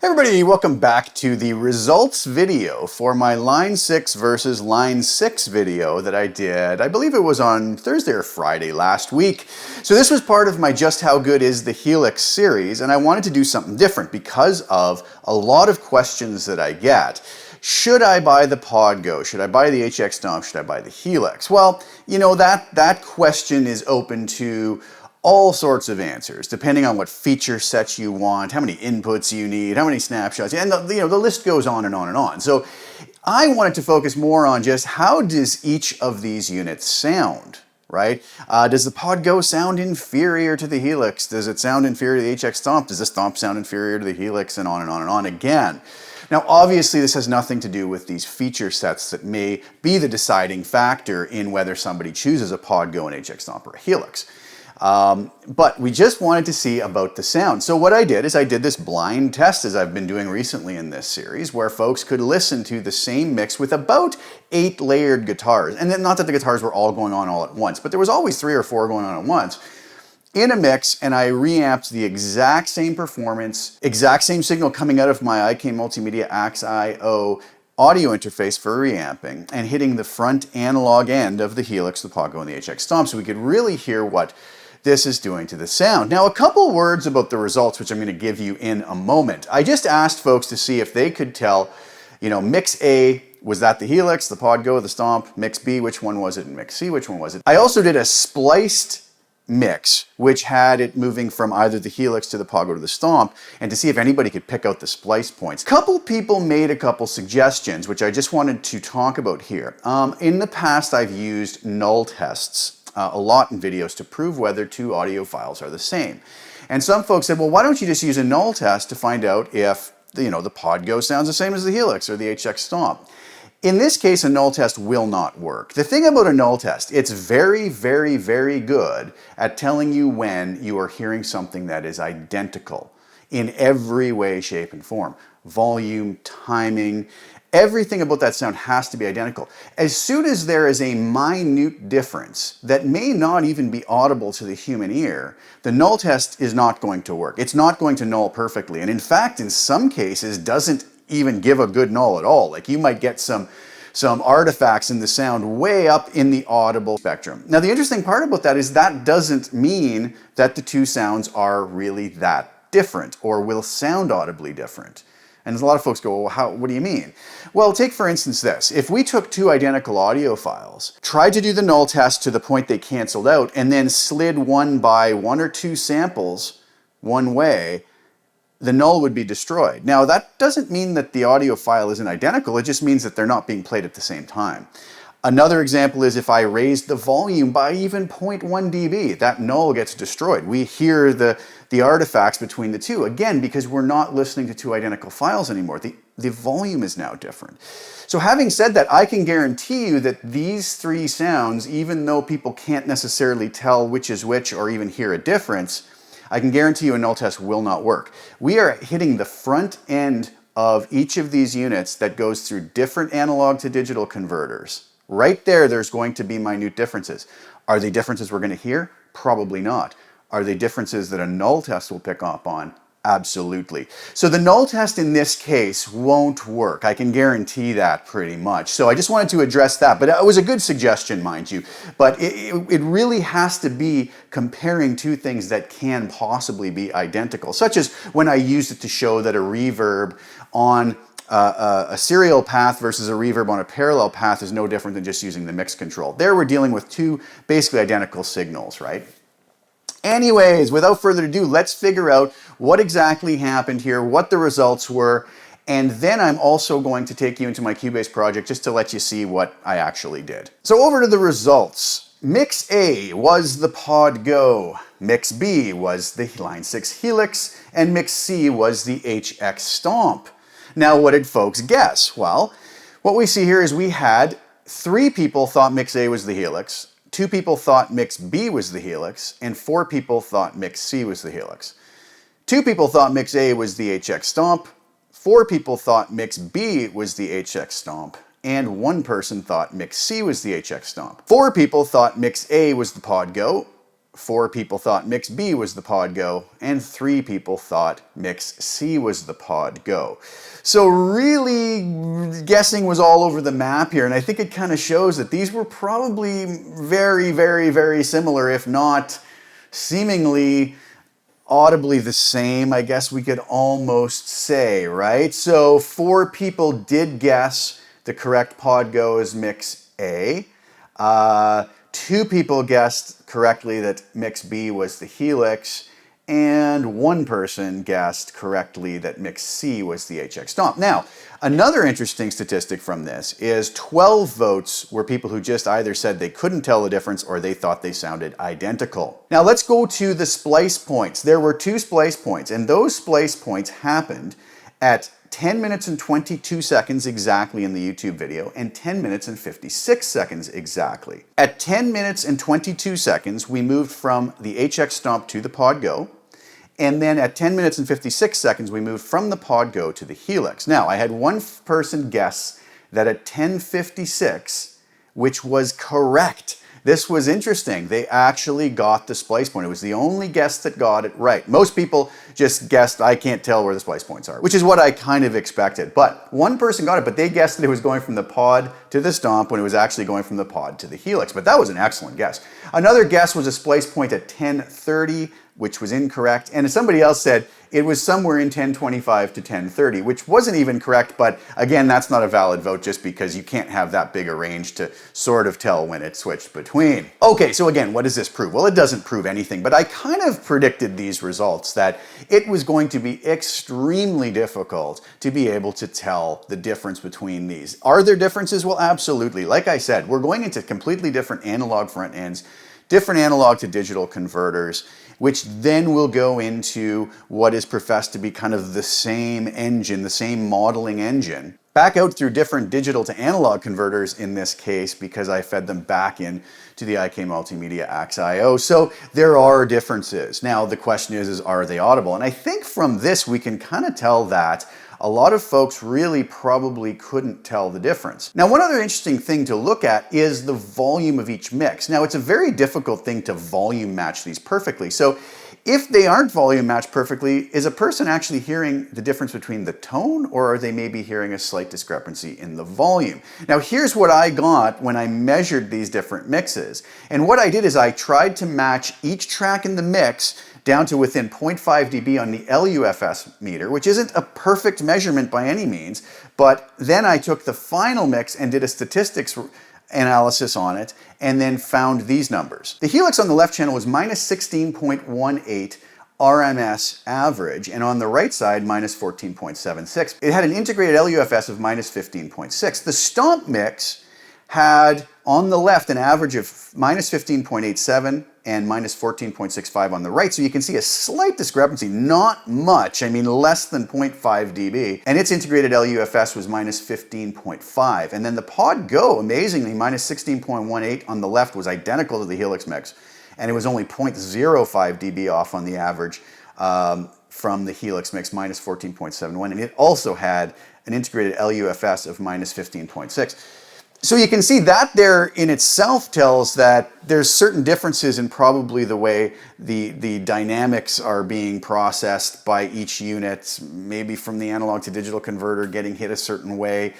Hey everybody, welcome back to the results video for my line 6 versus line 6 video that I did, I believe it was on Thursday or Friday last week. So this was part of my Just How Good Is the Helix series, and I wanted to do something different because of a lot of questions that I get. Should I buy the Podgo? Should I buy the HX Stomp? Should I buy the Helix? Well, you know, that question is open to all sorts of answers, depending on what feature sets you want, how many inputs you need, how many snapshots, and the list goes on and on and on. So I wanted to focus more on just how does each of these units sound, right? Does the Podgo sound inferior to the Helix? Does it sound inferior to the HX Stomp? Does the Stomp sound inferior to the Helix? And on and on and on again. Now, obviously, this has nothing to do with these feature sets that may be the deciding factor in whether somebody chooses a Podgo, an HX Stomp, or a Helix. But we just wanted to see about the sound. So what I did is I did this blind test, as I've been doing recently in this series, where folks could listen to the same mix with about 8 layered guitars. And then not that the guitars were all going on all at once, but there was always 3 or 4 going on at once in a mix, and I reamped the exact same performance, exact same signal coming out of my IK Multimedia AXIO audio interface for reamping and hitting the front analog end of the Helix, the Podgo, and the HX Stomp, so we could really hear what this is doing to the sound. Now, a couple words about the results, which I'm going to give you in a moment. I just asked folks to see if they could tell, mix A, was that the Helix, the Podgo, the Stomp? Mix B, which one was it? And mix C, which one was it? I also did a spliced mix, which had it moving from either the Helix to the Podgo to the Stomp, and to see if anybody could pick out the splice points. A couple people made a couple suggestions, which I just wanted to talk about here. In the past, I've used null tests a lot in videos to prove whether 2 audio files are the same. And some folks said, well, why don't you just use a null test to find out if the Podgo sounds the same as the Helix or the HX Stomp? In this case, a null test will not work. The thing about a null test, it's very, very, very good at telling you when you are hearing something that is identical in every way, shape, and form. Volume, timing, everything about that sound has to be identical. As soon as there is a minute difference that may not even be audible to the human ear, the null test is not going to work. It's not going to null perfectly. And in fact, in some cases, doesn't even give a good null at all. Like you might get some artifacts in the sound way up in the audible spectrum. Now, the interesting part about that is that doesn't mean that the 2 sounds are really that different or will sound audibly different. And a lot of folks go, well, what do you mean? Well, take for instance this. If we took 2 identical audio files, tried to do the null test to the point they canceled out, and then slid one by 1 or 2 samples one way, the null would be destroyed. Now, that doesn't mean that the audio file isn't identical, it just means that they're not being played at the same time. Another example is if I raised the volume by even 0.1 dB, that null gets destroyed. We hear the artifacts between the 2, again, because we're not listening to 2 identical files anymore. The volume is now different. So having said that, I can guarantee you that these 3 sounds, even though people can't necessarily tell which is which or even hear a difference, I can guarantee you a null test will not work. We are hitting the front end of each of these units that goes through different analog to digital converters. Right there, there's going to be minute differences. Are they differences we're going to hear? Probably not. Are they differences that a null test will pick up on? Absolutely. So the null test in this case won't work. I can guarantee that pretty much. So I just wanted to address that, but it was a good suggestion, mind you. But it really has to be comparing 2 things that can possibly be identical, such as when I used it to show that a reverb on a serial path versus a reverb on a parallel path is no different than just using the mix control. There we're dealing with 2 basically identical signals, right? Anyways, without further ado, let's figure out what exactly happened here, what the results were, and then I'm also going to take you into my Cubase project just to let you see what I actually did. So over to the results. Mix A was the Podgo, Mix B was the line 6 Helix, and Mix C was the HX Stomp. Now, what did folks guess? Well, what we see here is we had 3 people thought Mix A was the Helix, 2 people thought Mix B was the Helix, and 4 people thought Mix C was the Helix. 2 people thought Mix A was the HX Stomp, 4 people thought Mix B was the HX Stomp, and 1 person thought Mix C was the HX Stomp. 4 people thought Mix A was the Podgo, 4 people thought mix B was the podgo, and 3 people thought mix C was the podgo. So really, guessing was all over the map here, and I think it kind of shows that these were probably very, very, very similar, if not seemingly audibly the same, I guess we could almost say, right? So 4 people did guess the correct podgo is mix A. 2 people guessed correctly that mix B was the Helix, and 1 person guessed correctly that mix C was the HX Stomp. Now, another interesting statistic from this is 12 votes were people who just either said they couldn't tell the difference or they thought they sounded identical. Now let's go to the splice points. There were 2 splice points, and those splice points happened at 10 minutes and 22 seconds exactly in the YouTube video, and 10 minutes and 56 seconds exactly. At 10 minutes and 22 seconds, we moved from the HX Stomp to the podgo, and then at 10 minutes and 56 seconds, we moved from the podgo to the Helix. Now, I had 1 person guess that at 10:56, which was correct. This was interesting. They actually got the splice point. It was the only guess that got it right. Most people just guessed, I can't tell where the splice points are, which is what I kind of expected. But 1 person got it, but they guessed that it was going from the pod to the Stomp when it was actually going from the pod to the Helix. But that was an excellent guess. Another guess was a splice point at 10:30, which was incorrect. And somebody else said it was somewhere in 10:25 to 10:30, which wasn't even correct, but again, that's not a valid vote just because you can't have that big a range to sort of tell when it switched between. Okay, so again, what does this prove? Well, it doesn't prove anything, but I kind of predicted these results, that it was going to be extremely difficult to be able to tell the difference between these. Are there differences? Well, absolutely. Like I said, we're going into completely different analog front ends, different analog to digital converters, which then will go into what is professed to be kind of the same engine, the same modeling engine, back out through different digital to analog converters in this case, because I fed them back in to the IK Multimedia AXIO. So there are differences. Now the question is are they audible? And I think from this we can kind of tell that a lot of folks really probably couldn't tell the difference. Now, one other interesting thing to look at is the volume of each mix. Now, it's a very difficult thing to volume match these perfectly. So if they aren't volume matched perfectly, is a person actually hearing the difference between the tone, or are they maybe hearing a slight discrepancy in the volume? Now, here's what I got when I measured these different mixes. And what I did is I tried to match each track in the mix down to within 0.5 dB on the LUFS meter, which isn't a perfect measurement by any means, but then I took the final mix and did a statistics analysis on it, and then found these numbers. The Helix on the left channel was minus 16.18 RMS average, and on the right side, minus 14.76. It had an integrated LUFS of minus 15.6. The Stomp mix had on the left an average of minus 15.87 and minus 14.65 on the right. So you can see a slight discrepancy, not much, I mean less than 0.5 dB. And its integrated LUFS was minus 15.5. And then the podgo, amazingly, minus 16.18 on the left was identical to the Helix mix. And it was only 0.05 dB off on the average from the Helix mix, minus 14.71. And it also had an integrated LUFS of minus 15.6. So you can see that there in itself tells that there's certain differences in probably the way the dynamics are being processed by each unit, maybe from the analog to digital converter getting hit a certain way.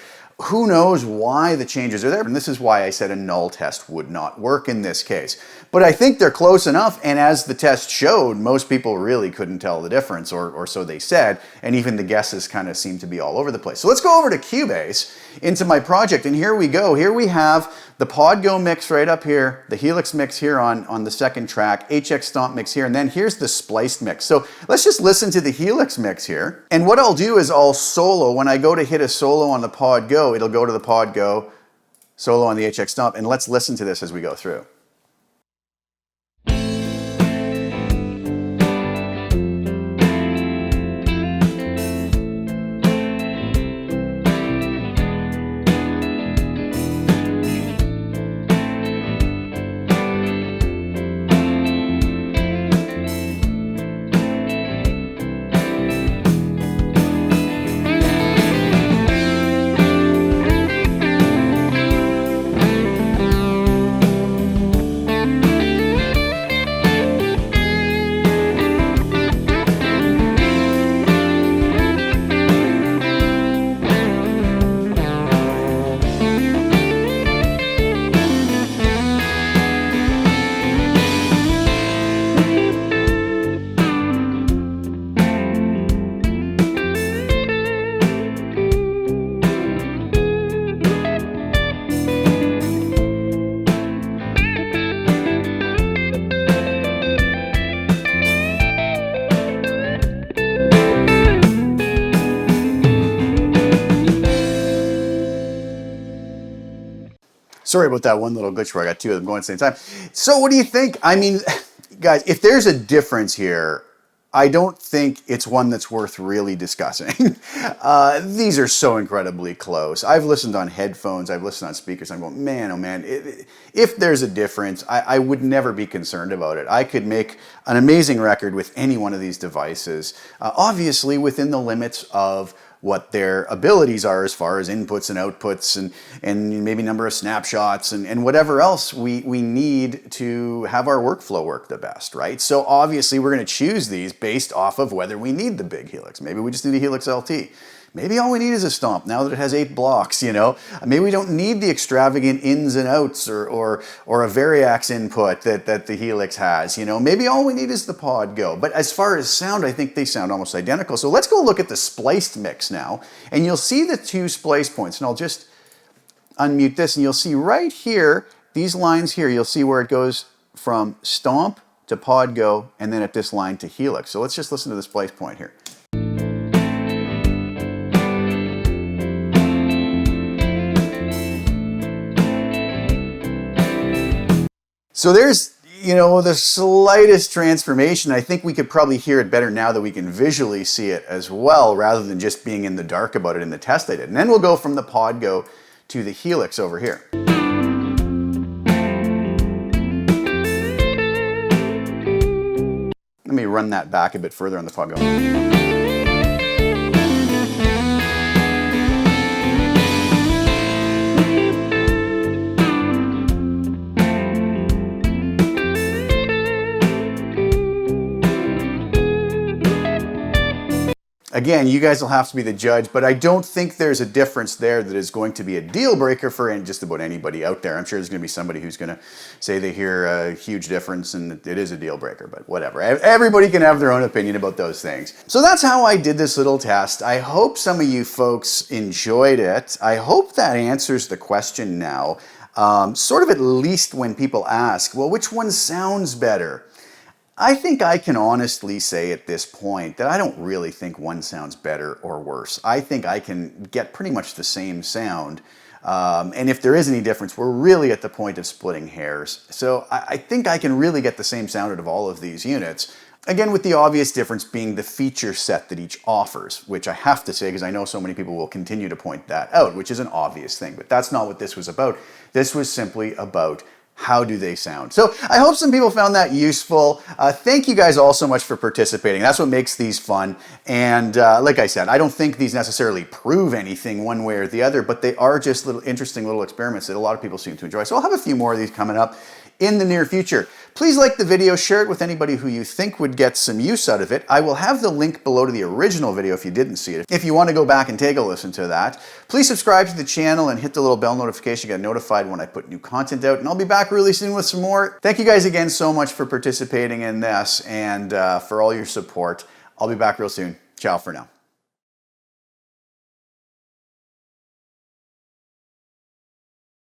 Who knows why the changes are there? And this is why I said a null test would not work in this case. But I think they're close enough, and as the test showed, most people really couldn't tell the difference, or so they said, and even the guesses kind of seem to be all over the place. So let's go over to Cubase into my project, and here we go. Here we have the podgo mix right up here, the Helix mix here on the second track, HX Stomp mix here, and then here's the spliced mix. So let's just listen to the Helix mix here. And what I'll do is I'll solo. When I go to hit a solo on the podgo, it'll go to the podgo, solo on the HX Stomp, and let's listen to this as we go through. Sorry about that one little glitch where I got two of them going at the same time. So what do you think? I mean, guys, if there's a difference here, I don't think it's one that's worth really discussing. These are so incredibly close. I've listened on headphones, I've listened on speakers, I'm going, man, oh man, if there's a difference, I would never be concerned about it. I could make an amazing record with any one of these devices, obviously within the limits of what their abilities are as far as inputs and outputs and maybe number of snapshots and whatever else we need to have our workflow work the best, right? So obviously we're going to choose these based off of whether we need the big Helix. Maybe we just need a Helix LT. Maybe all we need is a stomp now that it has 8 blocks, you know? Maybe we don't need the extravagant ins and outs or a Variax input that the Helix has, you know? Maybe all we need is the podgo. But as far as sound, I think they sound almost identical. So let's go look at the spliced mix now, and you'll see the 2 splice points. And I'll just unmute this, and you'll see right here, these lines here, you'll see where it goes from stomp to podgo, and then at this line to Helix. So let's just listen to the splice point here. So there's, you know, the slightest transformation. I think we could probably hear it better now that we can visually see it as well, rather than just being in the dark about it in the test I did. And then we'll go from the podgo to the Helix over here. Let me run that back a bit further on the podgo. Again, you guys will have to be the judge, but I don't think there's a difference there that is going to be a deal breaker for just about anybody out there. I'm sure there's going to be somebody who's going to say they hear a huge difference and it is a deal breaker, but whatever. Everybody can have their own opinion about those things. So that's how I did this little test. I hope some of you folks enjoyed it. I hope that answers the question now. Sort of at least when people ask, well, which one sounds better? I think I can honestly say at this point that I don't really think one sounds better or worse. I think I can get pretty much the same sound. And if there is any difference, we're really at the point of splitting hairs. So I think I can really get the same sound out of all of these units. Again, with the obvious difference being the feature set that each offers, which I have to say because I know so many people will continue to point that out, which is an obvious thing. But that's not what this was about. This was simply about how do they sound? So I hope some people found that useful. Thank you guys all so much for participating. That's what makes these fun. And like I said, I don't think these necessarily prove anything one way or the other, but they are just little interesting little experiments that a lot of people seem to enjoy. So I'll have a few more of these coming up in the near future. Please like the video, share it with anybody who you think would get some use out of it. I will have the link below to the original video if you didn't see it. If you want to go back and take a listen to that, please subscribe to the channel and hit the little bell notification to get notified when I put new content out. And I'll be back really soon with some more. Thank you guys again so much for participating in this and for all your support. I'll be back real soon. Ciao for now.